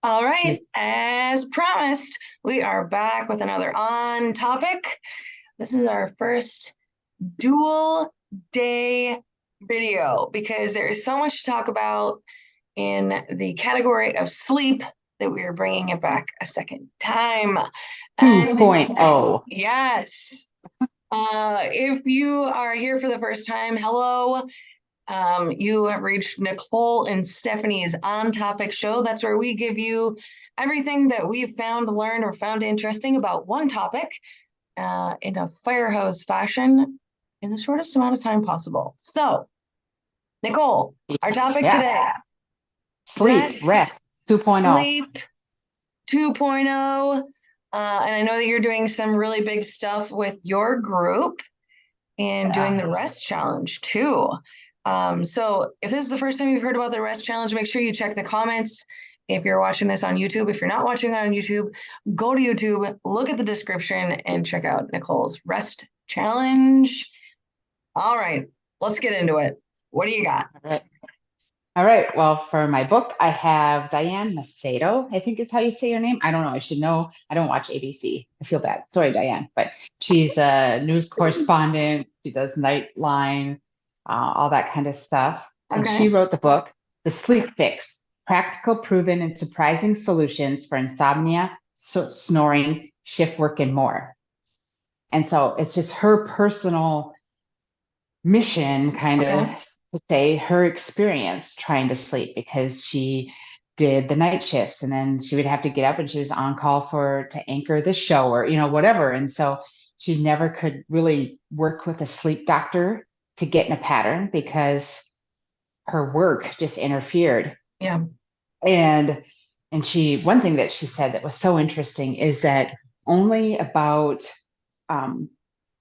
All right, as promised, we are back with another on topic. This is our first dual day video because there is so much to talk about in the category of sleep that we are bringing it back a second time. 2.0. Yes. If you are here for the first time, hello. You have reached Nicole and Stephanie's On Topic show. That's where we give you everything that we've found, learned, or found interesting about one topic in a fire hose fashion in the shortest amount of time possible. So, Nicole, our topic Yeah. today, Sleep, rest, 2.0. sleep 2.0. And I know that you're doing some really big stuff with your group and doing the rest challenge too. So if this is the first time you've heard about the rest challenge, make sure you check the comments. If you're watching this on YouTube, if you're not watching on YouTube, go to YouTube, look at the description, and check out Nicole's rest challenge. All right, let's get into it. What do you got? All right. All right. Well, for my book, I have Diane Macedo, I think is how you say your name. I don't know. I should know. I don't watch ABC. I feel bad. Sorry, Diane. But she's a news correspondent. She does Nightline, all that kind of stuff. And she Okay. wrote the book, The Sleep Fix, Practical, Proven, and Surprising Solutions for Insomnia, Snoring, Shift Work, and More. And so it's just her personal mission, kind of Okay. to say her experience trying to sleep because she did the night shifts and then she would have to get up and she was on call to anchor the show or whatever, and so she never could really work with a sleep doctor to get in a pattern because her work just interfered. Yeah. And she, one thing that she said that was so interesting is that only about um,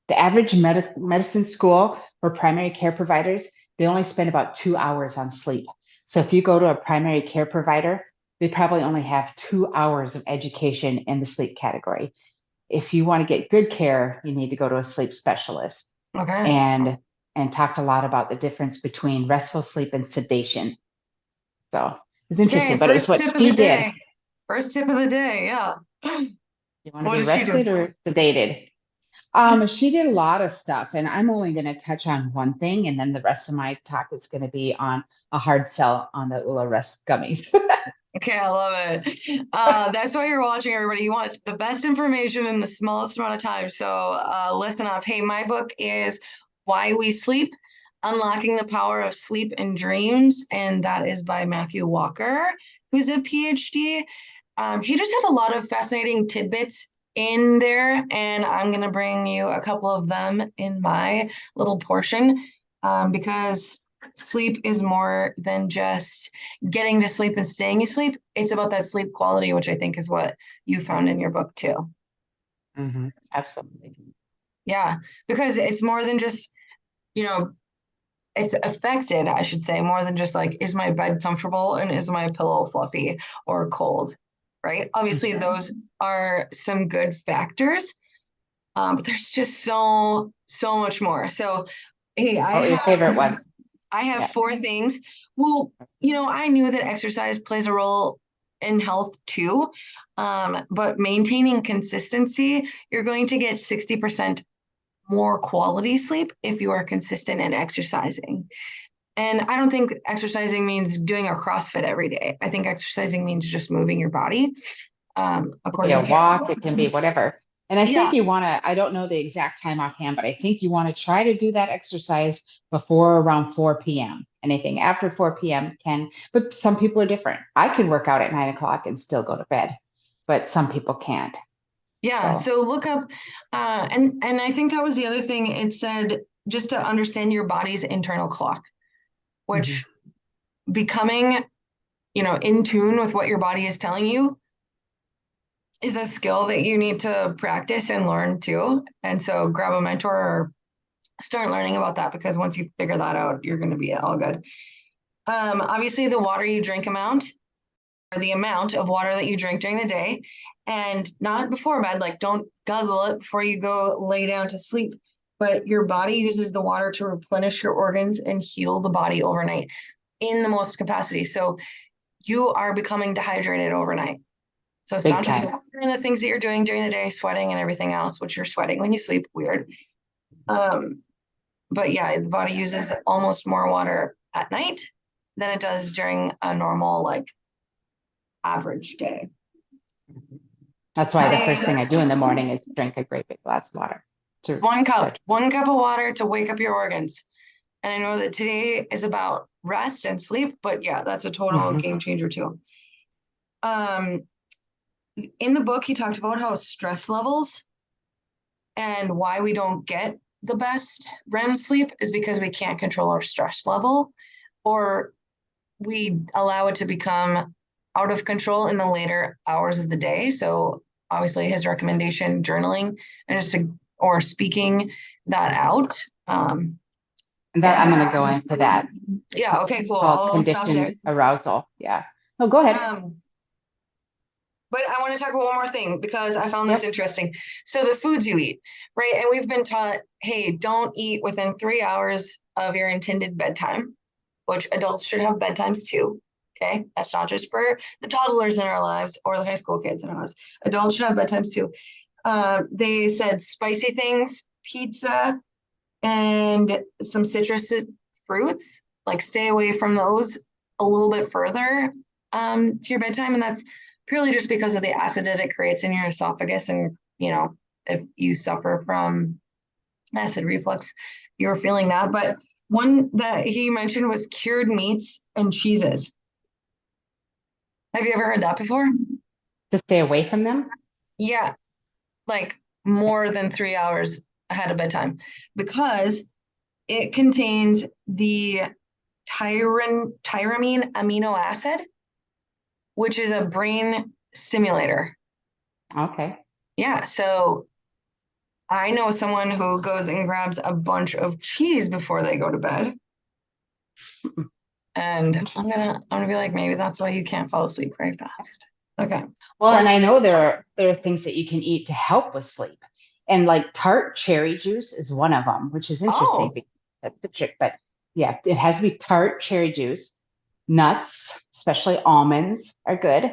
the average medicine school for primary care providers, they only spend about 2 hours on sleep. So if you go to a primary care provider, they probably only have 2 hours of education in the sleep category. If you want to get good care, you need to go to a sleep specialist Okay. and talked a lot about the difference between restful sleep and sedation. So it was Okay. interesting, but it was First what tip of the she did. day. First tip of the day. Yeah. You want to What be does she do? rested or sedated? She did a lot of stuff, and I'm only going to touch on one thing, and then the rest of my talk is going to be on a hard sell on the Ula Rest gummies. Okay, I love it. That's why you're watching, everybody. You want the best information in the smallest amount of time. So listen up. Hey, my book is Why We Sleep, Unlocking the Power of Sleep and Dreams. And that is by Matthew Walker, who's a PhD. He just had a lot of fascinating tidbits in there, and I'm going to bring you a couple of them in my little portion because sleep is more than just getting to sleep and staying asleep. It's about that sleep quality, which I think is what you found in your book too. Absolutely. Yeah, because it's more than just, you know, it's affected, I should say, more than just like, is my bed comfortable and is my pillow fluffy or cold, right? Obviously, Mhm. those are some good factors, but there's just so much more. So, hey, Oh, your favorite ones. I have Yeah. four things. Well, I knew that exercise plays a role in health too. But maintaining consistency, you're going to get 60% more quality sleep if you are consistent in exercising. And I don't think exercising means doing a CrossFit every day. I think exercising means just moving your body. It can be a According walk, it can be to, whatever. And I think yeah, you want to, I don't know the exact time offhand, but I think you want to try to do that exercise before around 4 p.m. Anything after 4 p.m. can, but some people are different. I can work out at 9 o'clock and still go to bed, but some people can't. yeah. So, So look up, and I think that was the other thing. It said just to understand your body's internal clock, mhm. which becoming, in tune with what your body is telling you is a skill that you need to practice and learn too. And so grab a mentor or start learning about that because once you figure that out, you're going to be all good. Obviously, the water you drink amount or the amount of water that you drink during the day and not before bed, like don't guzzle it before you go lay down to sleep. But your body uses the water to replenish your organs and heal the body overnight in the most capacity. So you are becoming dehydrated overnight. So it's Big not just time. water and the things that you're doing during the day, sweating and everything else, which you're sweating when you sleep, weird. But yeah, the body uses almost more water at night than it does during a normal, like, average day. That's why the first thing I do in the morning is drink a great big glass of water. One cup of water to wake up your organs. And I know that today is about rest and sleep, but yeah, that's a total game changer too. In the book, he talked about how stress levels and why we don't get the best REM sleep is because we can't control our stress level, or we allow it to become out of control in the later hours of the day. So obviously his recommendation, journaling and or speaking that out. That I'm going to go into that. Yeah. Okay, cool. Called I'll stop there. conditioned arousal. Yeah. No, go ahead. But I want to talk about one more thing because I found this interesting. So the foods you eat, right? And we've been taught, hey, don't eat within 3 hours of your intended bedtime, which adults should have bedtimes too. Okay. That's not just for the toddlers in our lives or the high school kids in our lives. Adults should have bedtimes too. They said spicy things, pizza, and some citrus fruits, like stay away from those a little bit further to your bedtime. And that's purely just because of the acid that it creates in your esophagus. And, you know, if you suffer from acid reflux, you're feeling that. But one that he mentioned was cured meats and cheeses. Have you ever heard that before? To stay away from them? Yeah, like more than 3 hours ahead of bedtime, because it contains the tyramine amino acid, which is a brain stimulator. Okay. Yeah, so I know someone who goes and grabs a bunch of cheese before they go to bed. And I'm gonna be like, maybe that's why you can't fall asleep very fast. Okay. Well, and I know there are things that you can eat to help with sleep. And like tart cherry juice is one of them, which is interesting because that's the trick. But yeah, it has to be tart cherry juice. Nuts, especially almonds, are good.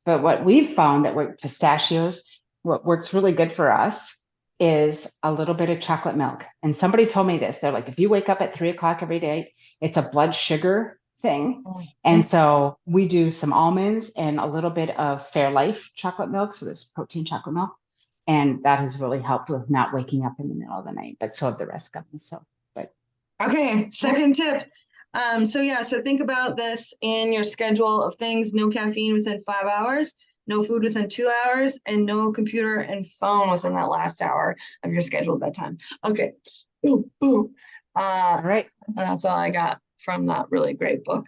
But what we've found that work pistachios, what works really good for us is a little bit of chocolate milk. And somebody told me this. They're like, if you wake up at 3 o'clock every day, it's a blood sugar thing. And so we do some almonds and a little bit of Fairlife chocolate milk. So there's protein chocolate milk. And that has really helped with not waking up in the middle of the night, but so have the rest of them. So, but okay, second tip. So think about this in your schedule of things: no caffeine within 5 hours, no food within 2 hours, and no computer and phone within that last hour of your scheduled bedtime. Okay. Ooh, ooh. all right. That's all I got from that really great book.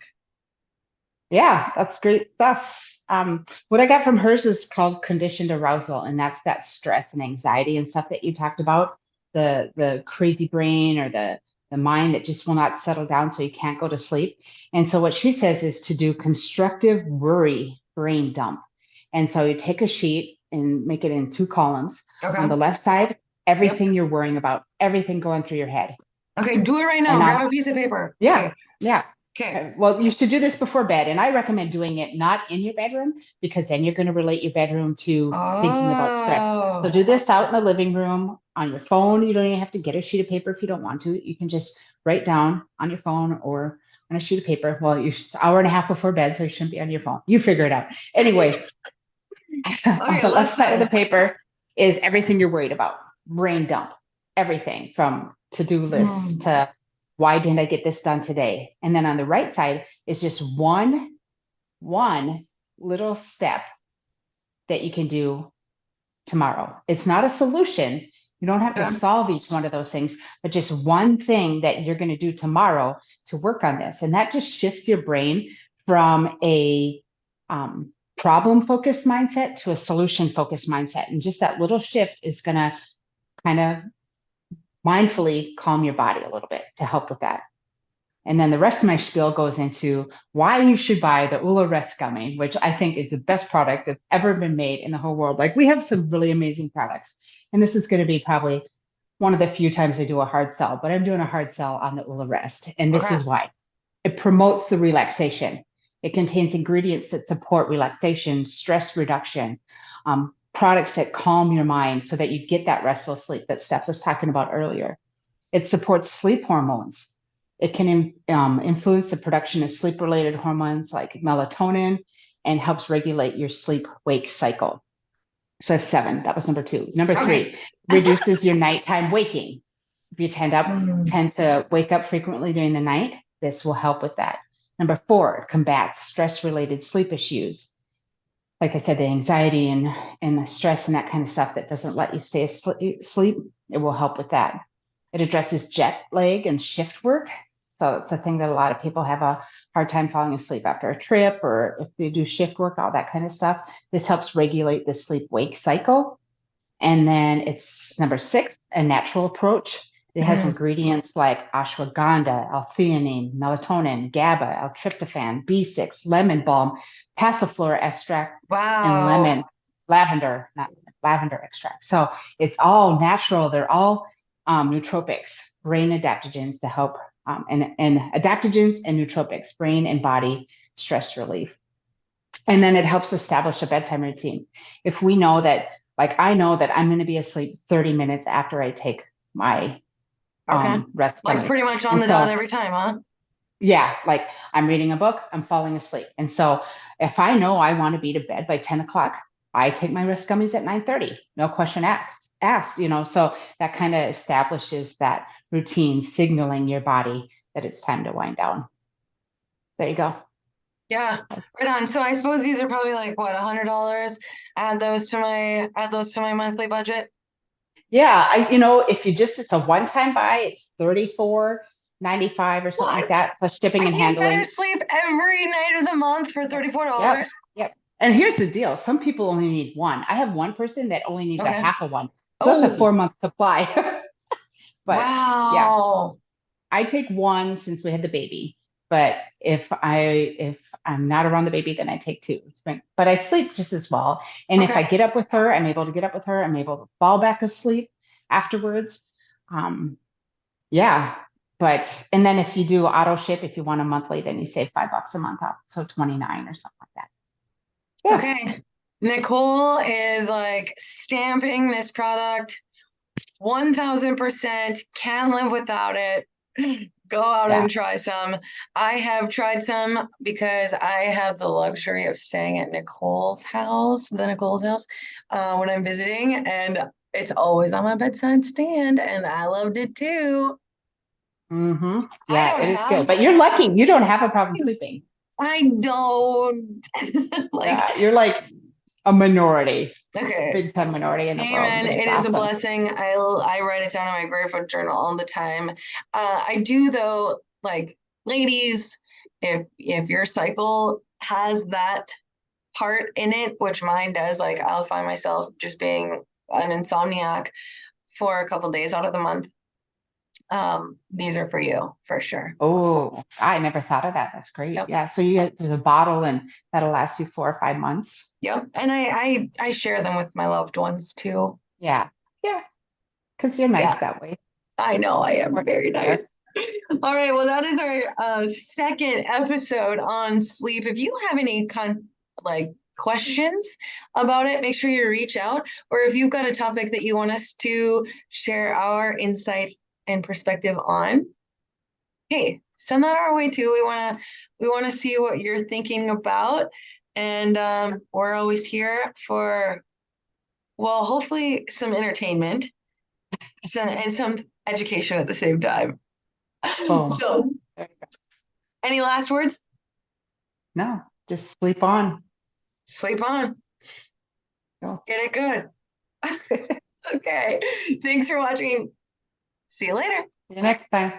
Yeah, that's great stuff. What I got from hers is called conditioned arousal, and that's that stress and anxiety and stuff that you talked about, the crazy brain or the mind that just will not settle down so you can't go to sleep. And so what she says is to do constructive worry brain dump. And so you take a sheet and make it in 2 columns. Okay. On the left side, everything you're worrying about, everything going through your head. Okay, do it right now. Grab a piece of paper. Yeah. Okay. Yeah. Okay. Well, you should do this before bed, and I recommend doing it not in your bedroom because then you're going to relate your bedroom to thinking about stress. So do this out in the living room on your phone. You don't even have to get a sheet of paper if you don't want to. You can just write down on your phone or on a sheet of paper. Well, it's an hour and a half before bed, so you shouldn't be on your phone. You figure it out. Anyway, on the left side of the paper is everything you're worried about. Brain dump. Everything from to-do lists to why didn't I get this done today? And then on the right side is just one little step that you can do tomorrow. It's not a solution. You don't have to solve each one of those things, but just one thing that you're going to do tomorrow to work on this. And that just shifts your brain from a problem focused mindset to a solution focused mindset. And just that little shift is going to kind of mindfully calm your body a little bit to help with that. And then the rest of my spiel goes into why you should buy the Ula Rest Gummy, which I think is the best product that's ever been made in the whole world. Like we have some really amazing products. And this is going to be probably one of the few times I do a hard sell, but I'm doing a hard sell on the Ula Rest. And this is why. It promotes the relaxation. It contains ingredients that support relaxation, stress reduction, products that calm your mind so that you get that restful sleep that Steph was talking about earlier. It supports sleep hormones. It can influence the production of sleep related hormones like melatonin and helps regulate your sleep wake cycle. So I have seven. That was number two. Number Okay. three, reduces your nighttime waking. If you Mm. tend to wake up frequently during the night, this will help with that. Number four, combats stress related sleep issues. Like I said, the anxiety and the stress and that kind of stuff that doesn't let you stay asleep, it will help with that. It addresses jet lag and shift work. So it's a thing that a lot of people have a hard time falling asleep after a trip or if they do shift work, all that kind of stuff. This helps regulate the sleep wake cycle. And then it's number six, a natural approach. It has Mm. ingredients like ashwagandha, L-theanine, melatonin, GABA, L-tryptophan, B6, lemon balm, passiflora extract, and Wow. lavender, not lavender extract. So it's all natural. They're all nootropics, brain adaptogens to help, and adaptogens and nootropics, brain and body stress relief. And then it helps establish a bedtime routine. If we know that, like I know that I'm going to be asleep 30 minutes after I take my Okay. rest Like gummies. pretty much on And the dot so, every time, huh? yeah, like I'm reading a book, I'm falling asleep. And so if I know I want to be to bed by 10 o'clock, I take my rest gummies at 9:30. No question asked. So that kind of establishes that routine, signaling your body that it's time to wind down. There you go. Yeah, right on. So I suppose these are probably like what, $100. Add those to my monthly budget. Yeah, if you just it's a one-time buy, it's 34.95 or something like What? that, plus shipping I and get better handling. sleep every night of the month for Yep, $34. yep, yep. And here's the deal: some people only need one. I have one person that only needs a Okay. half of one, so it's a Oh, 4 month supply. But yeah, wow. I take one since we had the baby. But if I'm not around the baby, then I take two. But I sleep just as well. And if Okay. I get up with her, I'm able to get up with her. I'm able to fall back asleep afterwards. Um, yeah. And then if you do auto ship, if you want a monthly, then you save $5 a month off. So 29 or something like that. Yeah. Okay. Nicole is like stamping this product 1000%. Can't live without it. Go out Yeah. and try some. I have tried some because I have the luxury of staying at Nicole's house, when I'm visiting, and it's always on my bedside stand, and I loved it too. Mm-hmm. I Yeah, don't it is have, good. But you're lucky. You don't have a problem sleeping. I don't like, Yeah. You're like a minority, okay. big time minority in the world, Amen. but it's It is a awesome. blessing. I write it down in my grateful journal all the time. I do though, like ladies, if your cycle has that part in it, which mine does, like I'll find myself just being an insomniac for a couple days out of the month. These are for you for sure. Oh, I never thought of that. That's great. Yep. Yeah. So you get a bottle and that'll last you 4 or 5 months. Yep. And I share them with my loved ones too. Yeah. Yeah. Because you're nice Yeah, that way. I know I am Important very there. nice. All right, well, that is our second episode on sleep. If you have any like questions about it, make sure you reach out. Or if you've got a topic that you want us to share our insight and perspective on, hey, send that our way too. We want to see what you're thinking about, and we're always here for, well, hopefully some entertainment, and some education at the same time. Boom. So, There you any last words? go. No, just sleep on. Sleep on. Go. Get it good. Okay. Thanks for watching. See you later. See you next time.